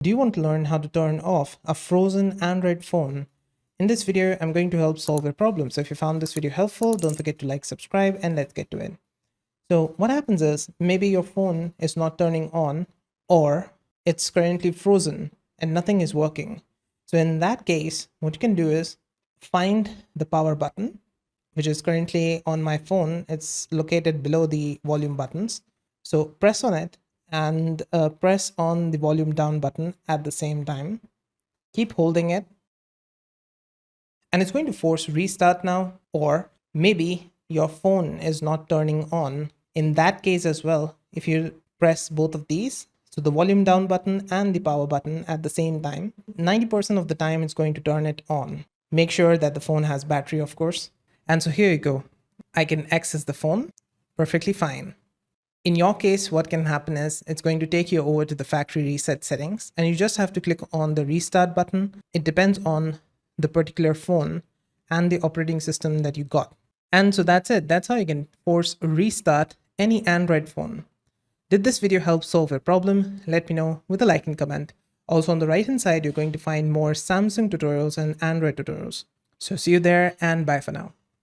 Do you want to learn how to turn off a frozen Android phone? In this video, I'm going to help solve your problem. So if you found this video helpful, don't forget to like, subscribe, and let's get to it. So what happens is maybe your phone is not turning on or it's currently frozen and nothing is working. So in that case, what you can do is find the power button, which is currently on my phone. It's located below the volume buttons. So press on it and press on the volume down button at the same time. Keep holding it. And it's going to force restart now, or maybe your phone is not turning on. In that case as well, if you press both of these, so the volume down button and the power button at the same time, 90% of the time it's going to turn it on. Make sure that the phone has battery, of course. And so here you go. I can access the phone perfectly fine. In your case, what can happen is it's going to take you over to the factory reset settings, and you just have to click on the restart button. It depends on the particular phone and the operating system that you got. And so that's it. That's how you can force restart any Android phone. Did this video help solve your problem? Let me know with a like and comment. Also on the right hand side, you're going to find more Samsung tutorials and Android tutorials. So see you there and bye for now.